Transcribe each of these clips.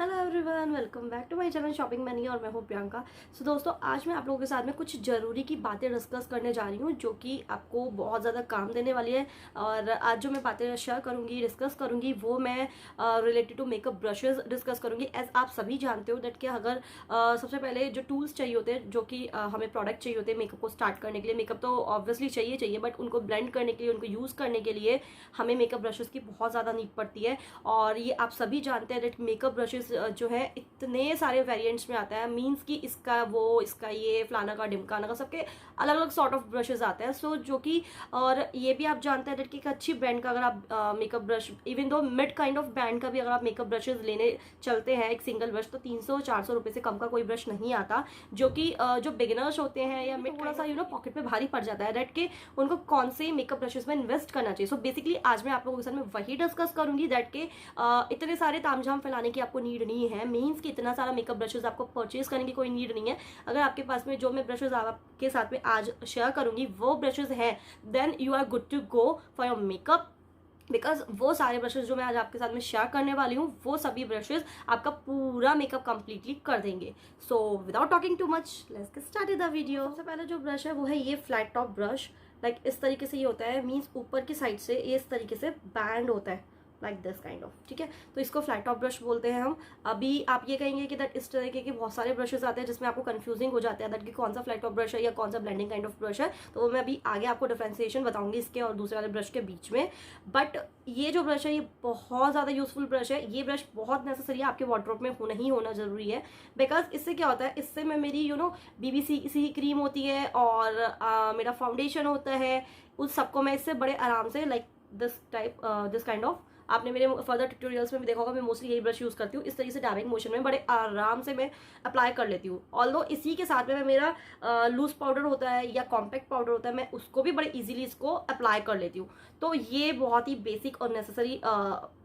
Hello everyone, welcome back to my channel shopping money और मैं हूँ प्रियंका। दोस्तों, आज मैं आप लोगों के साथ में कुछ ज़रूरी की बातें डिस्कस करने जा रही हूँ जो कि आपको बहुत ज़्यादा काम देने वाली है। और आज जो मैं बातें शेयर करूँगी, डिस्कस करूँगी, वो मैं related to makeup brushes discuss करूँगी। एज आप सभी जानते हो दैट कि अगर सबसे पहले जो टूल्स चाहिए होते हैं, जो कि हमें प्रोडक्ट चाहिए होते हैं मेकअप को स्टार्ट करने के लिए। मेकअप तो ऑब्वियसली चाहिए, बट उनको ब्लेंड करने के लिए, उनको यूज़ करने के लिए हमें मेकअप ब्रशेज़ की बहुत ज़्यादा नीड पड़ती है। और ये आप सभी जानते हैं दैट मेकअप ब्रशेज़ जो है इतने सारे वेरिएंट्स में आता है, मीन्स कि इसका वो, इसका ये, फलाना का ढिमकाना का, सबके अलग अलग सॉर्ट ऑफ ब्रशेज आते हैं। सो जो कि, और ये भी आप जानते हैं कि एक अच्छी ब्रांड का अगर आप makeup brush, even though mid kind of brand का भी अगर आप मेकअप ब्रशेज लेने चलते हैं, एक सिंगल ब्रश, तो 300-400 रुपये से कम का कोई ब्रश नहीं आता। जो कि जो बिगिनर्स होते हैं या मिड, थोड़ा सा पॉकेट पे भारी पड़ जाता है दैट के उनको कौन से मेकअप ब्रशेज में इन्वेस्ट करना चाहिए। सो बेसिकली आज मैं आप लोगों के साथ में वही डिस्कस करूंगी दैट के इतने सारे तामझाम फैलाने की आपको नीड नहीं है। मीन्स कि इतना सारा मेकअप ब्रशेज आपको परचेज करने की कोई नीड नहीं है। अगर आपके पास में जो मैं ब्रशेज आपके साथ में आज शेयर करूंगी वो ब्रशेज हैं, then you are good to go for your makeup. Because वो सारे ब्रशेज जो मैं आज आपके साथ में शेयर करने वाली हूँ, वो सभी ब्रशेज आपका पूरा मेकअप कंप्लीटली कर देंगे। So without talking too much, let's get started the video. सबसे पहले जो ब्रश है वो है ये फ्लैट टॉप ब्रश। लाइक इस तरीके से ये होता है, मीन्स ऊपर की साइड से ये इस तरीके से बैंड होता है, लाइक दिस काइंड ऑफ, ठीक है। तो इसको फ्लैट टॉप ब्रश बोलते हैं हम। अभी आप ये कहेंगे कि दैट इस तरीके के बहुत सारे ब्रशेज आते हैं जिसमें आपको कंफ्यूजिंग हो जाता है दैट कि कौन सा फ्लैट टॉप ब्रश है या कौन सा ब्लेंडिंग काइंड ऑफ ब्रश है। तो मैं अभी आगे आपको डिफरेंशिएशन बताऊंगी इसके और दूसरे वाले ब्रश के बीच में। बट ये जो ब्रश है ये बहुत ज़्यादा यूजफुल ब्रश है। ये ब्रश बहुत नेसेसरी है, आपके वार्डरोब में होना ही होना जरूरी है। बिकॉज इससे क्या होता है, इससे मैं मेरी BBCC क्रीम होती है और मेरा फाउंडेशन होता है, उस सबको मैं इससे बड़े आराम से, लाइक दिस काइंड ऑफ, आपने मेरे फर्दर ट्यूटोरियल्स में भी देखा होगा, मैं मोस्टली यही ब्रश यूज करती हूँ। इस तरीके से डायरेक्ट मोशन में बड़े आराम से मैं अप्लाई कर लेती हूँ। ऑल्दो इसी के साथ में मैं मेरा लूज पाउडर होता है या कॉम्पैक्ट पाउडर होता है, मैं उसको भी बड़े इजीली इसको अप्लाई कर लेती हूँ। तो ये बहुत ही बेसिक और नेसेसरी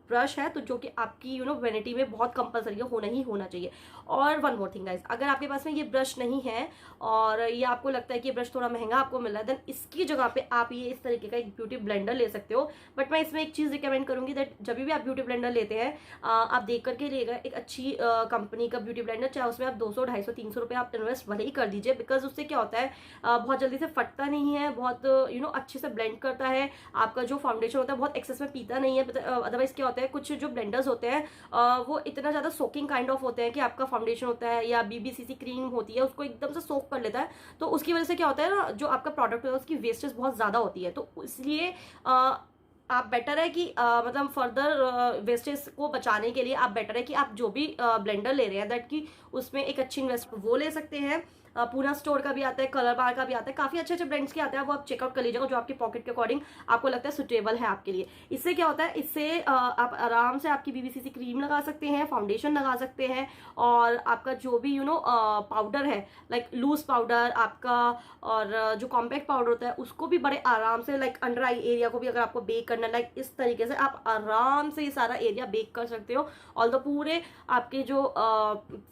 ब्रश है, तो जो कि आपकी वैनिटी में बहुत कंपलसरी होना ही होना चाहिए। और वन मोर थिंग गाइज, अगर आपके पास में ये ब्रश नहीं है और ये आपको लगता है कि ये ब्रश थोड़ा महंगा आपको मिल रहा है, देन इसकी जगह पे आप ये इस तरीके का एक ब्यूटी ब्लेंडर ले सकते हो। बट मैं इसमें एक चीज रिकमेंड करूंगी दैट जब भी आप ब्यूटी ब्लेंडर लेते हैं, आप देख करके लिएगा एक अच्छी कंपनी का ब्यूटी ब्लेंडर, चाहे उसमें आप 200, 250, 300 रुपये आप इन्वेस्ट भले ही कर दीजिए। बिकॉज उससे क्या होता है, बहुत जल्दी से फटता नहीं है, बहुत अच्छे से ब्लेंड करता है, आपका जो फाउंडेशन होता है बहुत एक्सेस में पीता नहीं है। अदरवाइज क्या होता है, कुछ जो ब्लेंडर्स होते हैं वो इतना ज्यादा सोकिंग काइंड ऑफ होते हैं कि आपका फाउंडेशन होता है या BBCC क्रीम होती है उसको एकदम से सोक कर लेता है। तो उसकी वजह से क्या होता है ना, जो आपका प्रोडक्ट है उसकी वेस्टेज बहुत ज्यादा होती है। तो इसलिए आप बेटर है कि मतलब फर्दर वेस्टेज को बचाने के लिए आप बेटर है कि आप जो भी ब्लेंडर ले रहे हैं दैट कि उसमें एक अच्छी इन्वेस्ट वो ले सकते हैं। पूना स्टोर का भी आता है, कलर बार का भी आता है, काफी अच्छे अच्छे ब्रांड्स के आते हैं, वो आप चेकआउट कर लीजिएगा जो आपके पॉकेट के अकॉर्डिंग आपको लगता है सुटेबल है आपके लिए। इससे क्या होता है, इससे आप आराम से आपकी BBCC क्रीम लगा सकते हैं, फाउंडेशन लगा सकते हैं, और आपका जो भी पाउडर है, लाइक लूज पाउडर आपका, और जो कॉम्पैक्ट पाउडर होता है उसको भी बड़े आराम से, लाइक अंडर आई एरिया को भी अगर आपको बेक करना है, लाइक इस तरीके से आप आराम से ये सारा एरिया बेक कर सकते हो। ऑल्दो पूरे आपके जो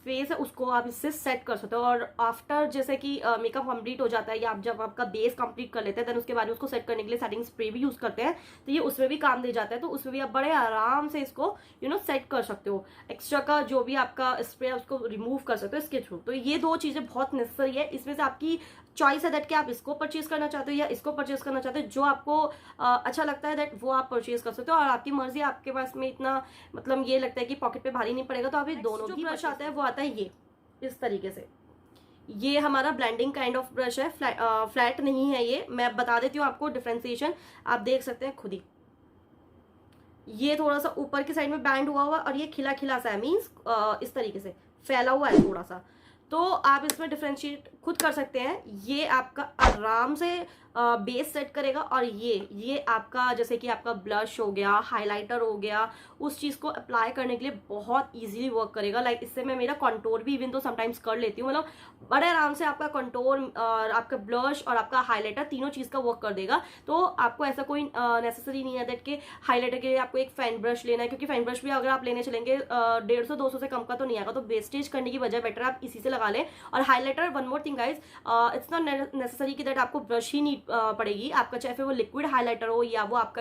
फेस है उसको आप इससे सेट कर सकते हो। और आफ्टर जैसे कि मेकअप कंप्लीट हो जाता है या आप जब आपका बेस कंप्लीट कर लेते हैं, देन उसके बाद उसको सेट करने के लिए सेटिंग स्प्रे भी यूज करते हैं, तो ये उसमें भी काम दे जाता है। तो उसमें भी आप बड़े आराम से इसको सेट कर सकते हो। एक्स्ट्रा का जो भी आपका स्प्रे है उसको रिमूव कर सकते हो इसके थ्रू। तो ये दो चीजें बहुत नेसेसरी है। इसमें से आपकी चॉइस है दैट कि आप इसको परचेज करना चाहते हो या इसको परचेज करना चाहते हो। जो आपको अच्छा लगता है दैट वो आप परचेज कर सकते हो, और आपकी मर्जी, आपके पास में इतना मतलब ये लगता है कि पॉकेट पे भारी नहीं पड़ेगा तो आप ये दोनों भी ब्रश आता है वो आता है ये इस तरीके से। ये हमारा ब्लेंडिंग काइंड ऑफ ब्रश है, फ्लैट नहीं है ये। मैं बता देती हूँ आपको डिफरेंशिएशन, आप देख सकते हैं खुद ही। ये थोड़ा सा ऊपर की साइड में बैंड हुआ हुआ और ये खिला खिला सा है, मीन्स इस तरीके से फैला हुआ है थोड़ा सा। तो आप इसमें डिफरेंशिएट खुद कर सकते हैं। ये आपका आराम से बेस सेट करेगा, और ये आपका जैसे कि आपका ब्लश हो गया, हाइलाइटर हो गया, उस चीज को अप्लाई करने के लिए बहुत इजीली वर्क करेगा। लाइक इससे मैं मेरा कंटूर भी इवन तो समटाइम्स कर लेती हूँ, मतलब बड़े आराम से आपका कंटूर और आपका ब्लश और आपका हाइलाइटर तीनों चीज का वर्क कर देगा। तो आपको ऐसा कोई नेसेसरी नहीं है दैट कि हाइलाइटर के लिए आपको एक फैन ब्रश लेना है, क्योंकि फैन ब्रश भी अगर आप लेने चलेंगे 150-200 से कम का तो नहीं आएगा। तो वेस्टेज करने की बजाय बेटर आप इसी से लगा लें। और highlighter, one more thing guys, it's not necessary कि दैट आपको ब्रश ही नीड पड़ेगी। आपका चाहे फिर वो लिक्विड हाईलाइटर हो या वो आपका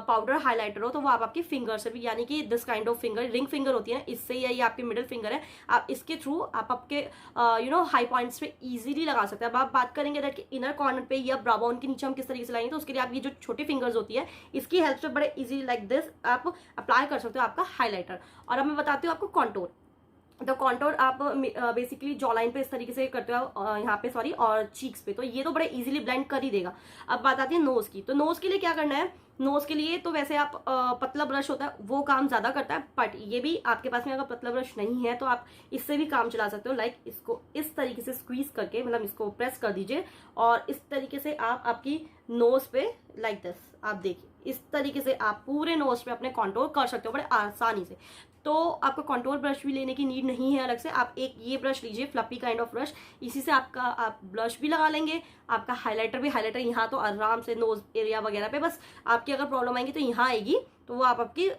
पाउडर हाईलाइटर हो, तो वो आप आपकी फिंगर से भी, यानी कि this kind of finger, ring finger होती है ना, इससे, या ये आपकी मिडिल फिंगर है, आप इसके थ्रू आप आपके हाई पॉइंट्स पे इजीली लगा सकते हैं। अब आप बात करेंगे दैट कि इनर कॉर्नर पे या ब्राउ बोन के नीचे हम किस तरीके से लगाएंगे, तो उसके लिए आप ये जो छोटी फिंगर्स होती है इसकी हेल्प से बड़े इजीली लाइक दिस आप अप्लाई कर सकते हो आपका हाईलाइटर। और अब मैं बताती हूँ आपको कॉन्टोर। तो कॉन्टोर आप बेसिकली जॉ लाइन पे इस तरीके से करते हो, यहाँ पे सॉरी, और चीक्स पे, तो ये तो बड़े इजीली ब्लेंड कर ही देगा। अब बात आती है नोज की। तो नोज के लिए क्या करना है, नोज के लिए तो वैसे आप पतला ब्रश होता है वो काम ज्यादा करता है, बट ये भी आपके पास में अगर पतला ब्रश नहीं है तो आप इससे भी काम चला सकते हो। लाइक इसको इस तरीके से स्क्वीज करके, मतलब इसको प्रेस कर दीजिए और इस तरीके से आप आपकी नोज पे लाइक दिस, आप देखिए इस तरीके से आप पूरे नोज पे अपने कॉन्टोर कर सकते हो बड़े आसानी से। तो आपको कॉन्टोर ब्रश भी लेने की नीड नहीं है अलग से, आप एक ये ब्रश लीजिए, फ्लफी काइंड ऑफ ब्रश, इसी से आपका आप ब्लश भी लगा लेंगे, आपका हाइलाइटर भी, हाइलाइटर यहाँ तो आराम से नोज एरिया वगैरह पे, बस आपकी अगर प्रॉब्लम आएगी तो यहाँ आएगी, तो वो आप आपकी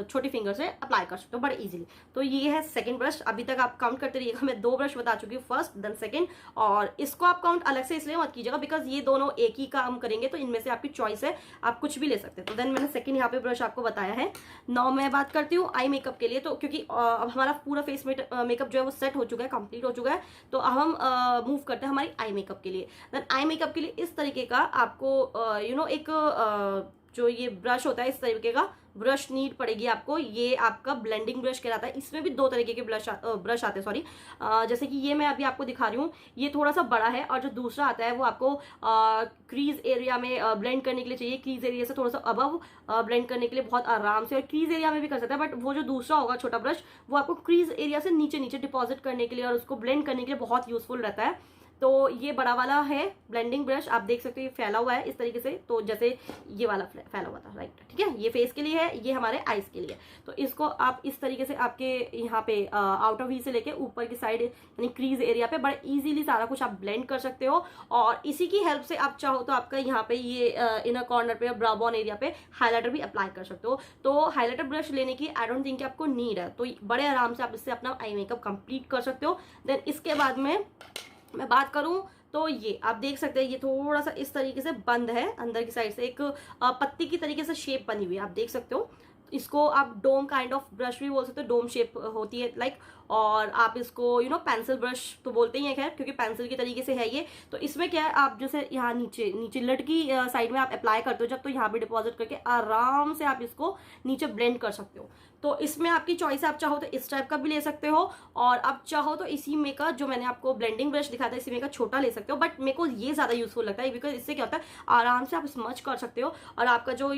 छोटी फिंगर से अप्लाई कर सकते हो बड़े इजीली। तो ये है सेकंड ब्रश। अभी तक आप काउंट करते रहिएगा, मैं 2 ब्रश बता चुकी हूँ, फर्स्ट देन सेकंड, और इसको आप काउंट अलग से इसलिए मत कीजिएगा बिकॉज ये दोनों एक ही काम करेंगे, तो इनमें से आपकी चॉइस है, आप कुछ भी ले सकते हैं। तो देन मैंने सेकंड यहाँ पे ब्रश आपको बताया है। नाउ मैं बात करती हूँ आई मेकअप के लिए। तो क्योंकि अब हमारा पूरा फेस मेकअप जो है वो सेट हो चुका है, कंप्लीट हो चुका है, तो अब हम मूव करते हैं हमारी आई मेकअप के लिए। देन आई मेकअप के लिए इस तरीके का आपको एक जो ये ब्रश होता है इस तरीके का ब्रश नीड पड़ेगी आपको। ये आपका ब्लेंडिंग ब्रश कहलाता है। इसमें भी 2 तरीके के ब्रश आते हैं, सॉरी, जैसे कि ये मैं अभी आपको दिखा रही हूँ, ये थोड़ा सा बड़ा है, और जो दूसरा आता है वो आपको क्रीज एरिया में ब्लेंड करने के लिए चाहिए, क्रीज एरिया से थोड़ा सा अबव ब्लेंड करने के लिए बहुत आराम से, और क्रीज एरिया में भी कर सकता है, बट वो जो दूसरा होगा छोटा ब्रश वो आपको क्रीज एरिया से नीचे नीचे डिपॉजिट करने के लिए और उसको ब्लेंड करने के लिए बहुत यूजफुल रहता है। तो ये बड़ा वाला है ब्लेंडिंग ब्रश, आप देख सकते हो ये फैला हुआ है इस तरीके से, तो जैसे ये वाला फैला हुआ था, राइट, ठीक है, ये फेस के लिए है, ये हमारे आईज के लिए। तो इसको आप इस तरीके से आपके यहाँ पे आउटर वी से लेके ऊपर की साइड यानी क्रीज एरिया पे बड़े इजीली सारा कुछ आप ब्लेंड कर सकते हो। और इसी की हेल्प से आप चाहो तो आपका यहाँ पे ये इनर कॉर्नर पे ब्राउ बोन एरिया पे हाईलाइटर भी अप्लाई कर सकते हो। तो हाईलाइटर ब्रश लेने की आई डोंट थिंक आपको नीड है, तो बड़े आराम से आप इससे अपना आई मेकअप कंप्लीट कर सकते हो। देन इसके बाद में मैं बात करूं तो ये आप देख सकते हैं, ये थोड़ा सा इस तरीके से बंद है, अंदर की साइड से एक पत्ती की तरीके से शेप बनी हुई है, आप देख सकते हो। इसको आप डोम काइंड ऑफ ब्रश भी बोल सकते हो, डोम शेप होती है लाइक, और आप इसको पेंसिल ब्रश तो बोलते ही है खैर, क्योंकि पेंसिल की तरीके से है ये। तो इसमें क्या है, आप जैसे यहाँ नीचे नीचे लट की साइड में आप अप्लाई करते हो जब, तो यहाँ पे डिपॉजिट करके आराम से आप इसको नीचे ब्लेंड कर सकते हो। तो इसमें आपकी चॉइस है, आप चाहो तो इस टाइप का भी ले सकते हो, और आप चाहो तो इसी में का जो मैंने आपको ब्लेंडिंग ब्रश दिखाया था इसी में का छोटा ले सकते हो, बट मेरे को ये ज्यादा यूजफुल लगता है बिकॉज इससे क्या होता है आराम से आप स्मच कर सकते हो। और आपका जो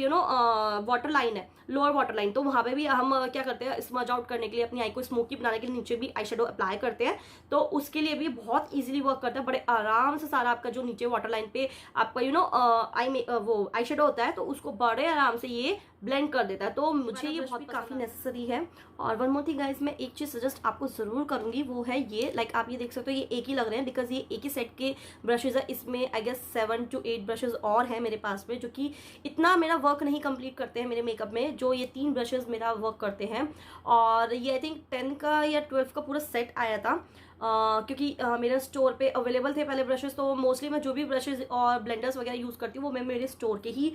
वाटर लाइन है, लोअर वाटर लाइन, तो वहां पे भी हम क्या करते हैं स्मच आउट करने के लिए, अपनी आई को स्मोकी बनाने के लिए नीचे भी आई शेडो अप्लाई करते हैं, तो उसके लिए भी बहुत इजीली वर्क करता है। बड़े आराम से सारा आपका जो नीचे वाटर लाइन पे आपका वो आई शेडो होता है, तो उसको बड़े आराम से ये ब्लेंड कर देता है। तो मुझे ये बहुत काफी नेसेसरी है। और वन मोर थिंग गाइस, मैं एक चीज सजेस्ट आपको जरूर करूंगी, वो है ये, लाइक आप ये देख सकते हो ये एक ही लग रहे हैं बिकॉज ये एक ही सेट के ब्रशेज है। इसमें आई गेस 7 to 8 ब्रशेज और हैं मेरे पास में, जो कि इतना मेरा वर्क नहीं कंप्लीट करते हैं मेरे मेकअप में, जो ये 3 ब्रशेज मेरा वर्क करते हैं। और ये आई थिंक 10 का या 12 का पूरा सेट आया था, क्योंकि मेरे स्टोर पे अवेलेबल थे पहले ब्रशेस। तो मोस्टली मैं जो भी ब्रशेस और ब्लेंडर्स वगैरह यूज़ करती हूँ वो मैं मेरे स्टोर के ही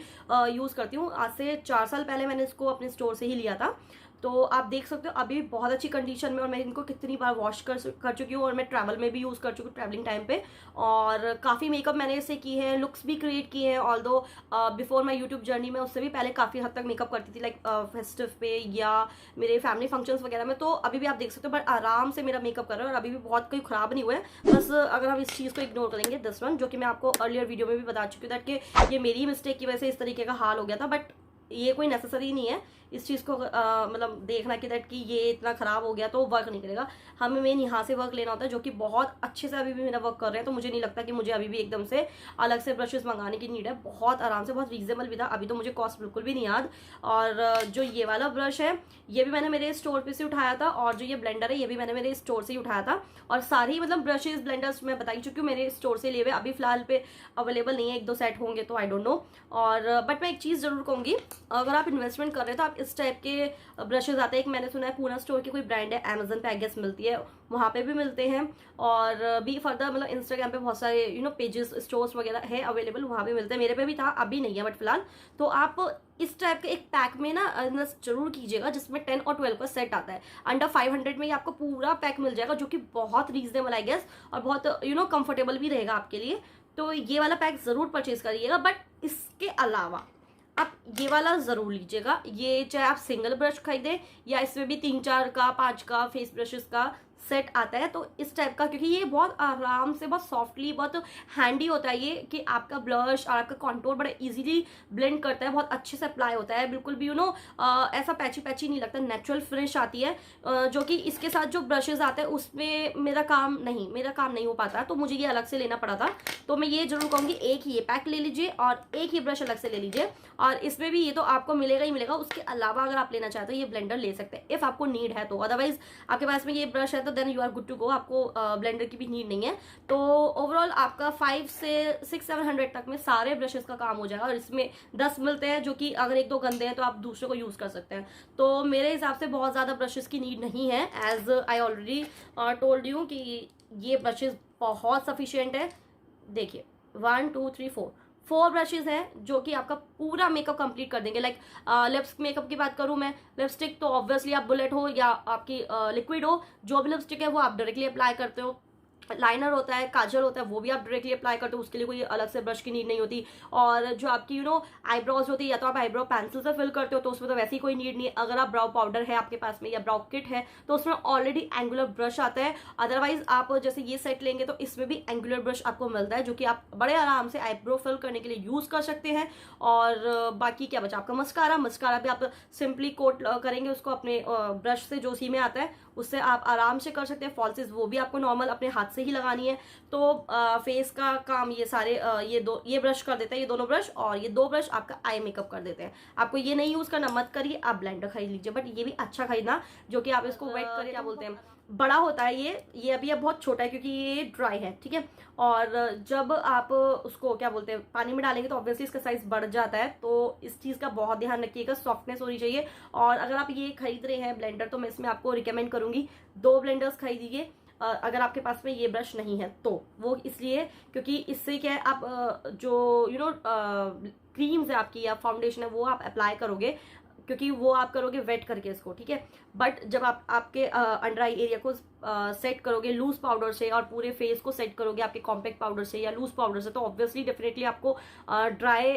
यूज़ करती हूँ। आज से 4 साल पहले मैंने इसको अपने स्टोर से ही लिया था। तो आप देख सकते हो अभी बहुत अच्छी कंडीशन में, और मैं इनको कितनी बार वॉश कर चुकी हूँ, और मैं ट्रैवल में भी यूज़ कर चुकी हूँ ट्रैवलिंग टाइम पे, और काफ़ी मेकअप मैंने इससे की है, लुक्स भी क्रिएट किए हैं। Although before my YouTube journey में उससे भी पहले काफ़ी हद तक मेकअप करती थी, लाइक फेस्टिव पे या मेरे फैमिली फंक्शंस वगैरह में। तो अभी भी आप देख सकते हो बट आराम से मेरा मेकअप कर रहा है, और अभी भी बहुत कोई ख़राब नहीं हुआ है। बस अगर हम इस चीज़ को इग्नोर करेंगे, दिस वन, जो कि मैं आपको अर्लियर वीडियो में भी बता चुकी हूँ दैट कि ये मेरी मिस्टेक की वजह से इस तरीके का हाल हो गया था, बट ये कोई नेसेसरी नहीं है इस चीज़ को मतलब देखना कि दैट कि ये इतना ख़राब हो गया तो वर्क नहीं करेगा। हमें मेन यहाँ से वर्क लेना होता है, जो कि बहुत अच्छे से अभी भी मेरा वर्क कर रहे हैं। तो मुझे नहीं लगता कि मुझे अभी भी एकदम से अलग से ब्रशेस मंगाने की नीड है, बहुत आराम से, बहुत रीजनेबल भी था। अभी तो मुझे कॉस्ट बिल्कुल भी नहीं याद। और जो ये वाला ब्रश है ये भी मैंने मेरे स्टोर पे से उठाया था, और जो ये ब्लेंडर है ये भी मैंने मेरे स्टोर से ही उठाया था। और सारी मतलब ब्रशेज ब्लेंडर्स मैं बता ही चुकी हूँ मेरे स्टोर से लिए हुए, अभी फिलहाल पे अवेलेबल नहीं है, 1-2 सेट होंगे तो आई डोंट नो। और बट मैं एक चीज़ जरूर कहूँगी, अगर आप इन्वेस्टमेंट कर रहे हो तो आप इस टाइप के ब्रशेज आते हैं। एक मैंने सुना है पूना स्टोर की कोई ब्रांड है, अमेजन पे आई गेस मिलती है, वहाँ पे भी मिलते हैं। और भी फर्दर मतलब इंस्टाग्राम पे बहुत सारे पेजेस स्टोर्स वगैरह है अवेलेबल, वहाँ पे मिलते हैं। मेरे पे भी था, अभी नहीं है बट फिलहाल। तो आप इस टाइप के एक पैक में ना इन्वेस्ट जरूर कीजिएगा जिसमें 10 और 12 का सेट आता है। अंडर 500 में ही आपको पूरा पैक मिल जाएगा, जो कि बहुत रीजनेबल आई गेस और बहुत कंफर्टेबल भी रहेगा आपके लिए। तो ये वाला पैक जरूर परचेज करिएगा। बट इसके अलावा आप ये वाला जरूर लीजिएगा। ये चाहे आप सिंगल ब्रश खरीदें या इसमें भी 3-4 का 5 का फेस ब्रशेस का सेट आता है, तो इस टाइप का, क्योंकि ये बहुत आराम से, बहुत सॉफ्टली, बहुत हैंडी होता है ये, कि आपका ब्लश और आपका कॉन्टोर बड़ा इजीली ब्लेंड करता है, बहुत अच्छे से अप्लाई होता है, बिल्कुल भी ऐसा पैची पैची नहीं लगता, नेचुरल फिनिश आती है। जो कि इसके साथ जो ब्रशेज आते हैं उसमें मेरा काम नहीं हो पाता, तो मुझे ये अलग से लेना पड़ा था। तो मैं ये जरूर कहूँगी एक ही ये पैक ले लीजिए और एक ही ब्रश अलग से ले लीजिए। और इसमें भी ये तो आपको मिलेगा ही मिलेगा। उसके अलावा अगर आप लेना चाहते हो ये ब्लेंडर ले सकते हैं इफ आपको नीड है तो। अदरवाइज आपके पास में ये ब्रश है तो then you are good to go, आपको ब्लेंडर की भी नीड नहीं है। तो ओवरऑल आपका 5 से 600-700 तक में सारे ब्रशेस का काम हो जाएगा। और इसमें 10 मिलते हैं, जो कि अगर 1-2 गंदे हैं तो आप दूसरे को यूज कर सकते हैं। तो मेरे हिसाब से बहुत ज्यादा ब्रशेस की नीड नहीं है। As I already told you कि ये ब्रशेस बहुत सफिशियंट है। देखिए 1 2 3 4 ब्रशेज हैं जो कि आपका पूरा मेकअप कंप्लीट कर देंगे। लाइक लिप्स मेकअप की बात करूं मैं, लिपस्टिक तो ऑब्वियसली आप बुलेट हो या आपकी लिक्विड हो, जो भी लिपस्टिक है वो आप डायरेक्टली अप्लाई करते हो। लाइनर होता है, काजल होता है, वो भी आप डायरेक्टली अप्लाई करते हो, उसके लिए कोई अलग से ब्रश की नीड नहीं होती। और जो आपकी आईब्रोज होती है, या तो आप आईब्रो पेंसिल से फिल करते हो तो उसमें तो वैसे ही कोई नीड नहीं है। अगर आप ब्राउ पाउडर है आपके पास में या ब्राउ किट है तो उसमें ऑलरेडी एंगुलर ब्रश आता है। अदरवाइज आप जैसे ये सेट लेंगे तो इसमें भी एंगुलर ब्रश आपको मिलता है, जो कि आप बड़े आराम से आईब्रो फिल करने के लिए यूज कर सकते हैं। और बाकी क्या बचा आपका मस्कारा भी आप सिंपली कोट करेंगे उसको अपने ब्रश से, जो उसी में आता है उससे आप आराम से कर सकते हैं। फॉल्सेस वो भी आपको नॉर्मल अपने हाथ से ही लगानी है। तो फेस का काम ये सारे ये ब्रश कर देते हैं, ये दोनों ब्रश, और ये 2 ब्रश आपका आई मेकअप कर देते हैं। आपको ये नहीं यूज करना, मत करिए, आप ब्लेंडर खरीद लीजिए। बट ये भी अच्छा खरीदना जो कि आप इसको वेट करें, क्या बोलते हैं, बड़ा होता है ये अभी अब बहुत छोटा है क्योंकि ये ड्राई है, ठीक है। और जब आप उसको क्या बोलते हैं पानी में डालेंगे तो ऑब्वियसली इसका साइज बढ़ जाता है। तो इस चीज का बहुत ध्यान रखिएगा, सॉफ्टनेस होनी चाहिए। और अगर आप ये खरीद रहे हैं ब्लेंडर तो मैं इसमें आपको रिकमेंड करूंगी 2 ब्लेंडर्स खरीदिए अगर आपके पास में ये ब्रश नहीं है तो। वो इसलिए क्योंकि इससे क्या है, आप जो क्रीम्स है आपकी या फाउंडेशन है वो आप अप्लाई करोगे, क्योंकि वो आप करोगे वेट करके इसको, ठीक है। बट जब आप आपके अंडर आई एरिया को सेट करोगे लूज पाउडर से और पूरे फेस को सेट करोगे आपके कॉम्पैक्ट पाउडर से या लूज पाउडर से, तो ऑब्वियसली डेफिनेटली आपको ड्राई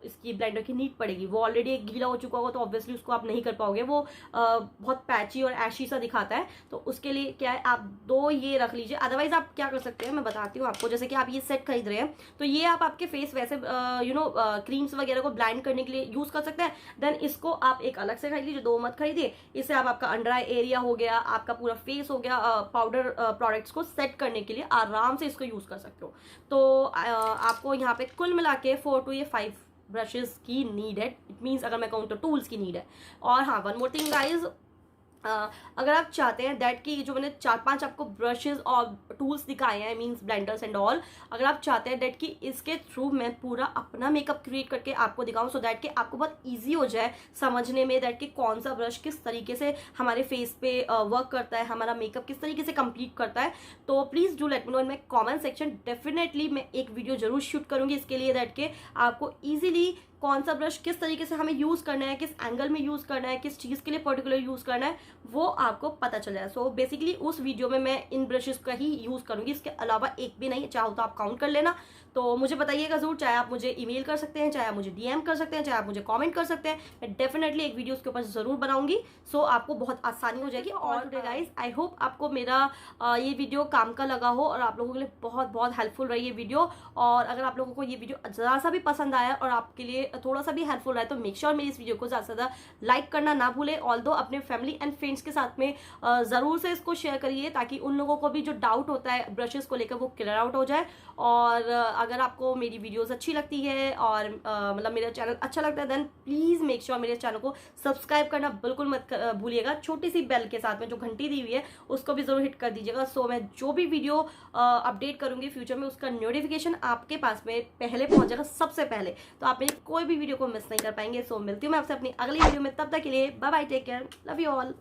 इसकी ब्लेंडर की नीड पड़ेगी। वो ऑलरेडी एक गीला हो चुका होगा तो ऑब्वियसली उसको आप नहीं कर पाओगे, वो बहुत पैची और ऐशी सा दिखाता है। तो उसके लिए क्या है, आप 2 ये रख लीजिए। अदरवाइज आप क्या कर सकते हैं मैं बताती हूँ आपको। जैसे कि आप ये सेट खरीद रहे हैं तो ये आप आपके फेस वैसे क्रीम्स वगैरह को ब्लेंड करने के लिए यूज कर सकते हैं। देन इसको आप एक अलग से खरीद लीजिए, 2 मत खरीदिए। इससे आप आपका अंडर आई एरिया हो गया, आपका पूरा फेस हो गया, पाउडर प्रोडक्ट्स को सेट करने के लिए आराम से इसको यूज कर सकते हो। तो आपको यहाँ पे कुल मिला के 4 to 5 ब्रशेस की नीड है। इट मीन्स अगर मैं कहूँ तो टूल्स की नीड है। और हाँ, वन मोर थिंग गाइज, अगर आप चाहते हैं दैट कि जो मैंने 4-5 आपको ब्रशेस और टूल्स दिखाए हैं, मींस ब्लेंडर्स एंड ऑल, अगर आप चाहते हैं दैट कि इसके थ्रू मैं पूरा अपना मेकअप क्रिएट करके आपको दिखाऊं, सो दैट कि आपको बहुत इजी हो जाए समझने में दैट कि कौन सा ब्रश किस तरीके से हमारे फेस पे वर्क करता है, हमारा मेकअप किस तरीके से कंप्लीट करता है, तो please do let me know in my comment section. Definitely मैं एक वीडियो जरूर शूट करूंगी इसके लिए, दैट के आपको ईजिली कौन सा ब्रश किस तरीके से हमें यूज करना है, किस एंगल में यूज करना है, किस चीज के लिए पर्टिकुलर यूज करना है, वो आपको पता चल जाए। सो बेसिकली उस वीडियो में मैं इन ब्रशेस का ही यूज करूंगी, इसके अलावा एक भी नहीं। चाहो तो आप काउंट कर लेना। तो मुझे बताइएगा जरूर, चाहे आप मुझे ईमेल कर सकते हैं, चाहे आप मुझे डीएम कर सकते हैं, चाहे आप मुझे कमेंट कर सकते हैं। मैं डेफिनेटली एक वीडियो उसके ऊपर जरूर बनाऊंगी, सो आपको बहुत आसानी हो जाएगी। और टुडे गाइस, आई होप आपको मेरा ये वीडियो काम का लगा हो और आप लोगों के लिए बहुत बहुत हेल्पफुल रही ये वीडियो। और अगर आप लोगों को ये वीडियो जरा सा भी पसंद आया और आपके लिए थोड़ा सा भी हेल्पफुल रहा है तो मेक श्योर मेरी इस वीडियो को ज्यादा से ज्यादा लाइक करना ना भूले। ऑल्दो अपने फैमिली एंड फ्रेंड्स के साथ में जरूर से इसको शेयर करिए, ताकि उन लोगों को भी जो डाउट होता है ब्रशेस को लेकर वो क्लियर आउट हो जाए। और अगर आपको मेरी वीडियोस अच्छी लगती है और मतलब मेरा चैनल अच्छा लगता है, देन प्लीज मेक श्योर मेरे चैनल को सब्सक्राइब करना बिल्कुल मत भूलिएगा। छोटी सी बेल के साथ में जो घंटी दी हुई है उसको भी जरूर हिट कर दीजिएगा। सो मैं जो भी वीडियो अपडेट करूंगी फ्यूचर में उसका नोटिफिकेशन आपके पास में पहले पहुंच जाएगा सबसे पहले। तो आप मेरी कोई भी वीडियो को मिस नहीं कर पाएंगे। सो मिलती हूँ मैं आपसे अपनी अगली वीडियो में, तब तक के लिए bye bye, take care, love you all.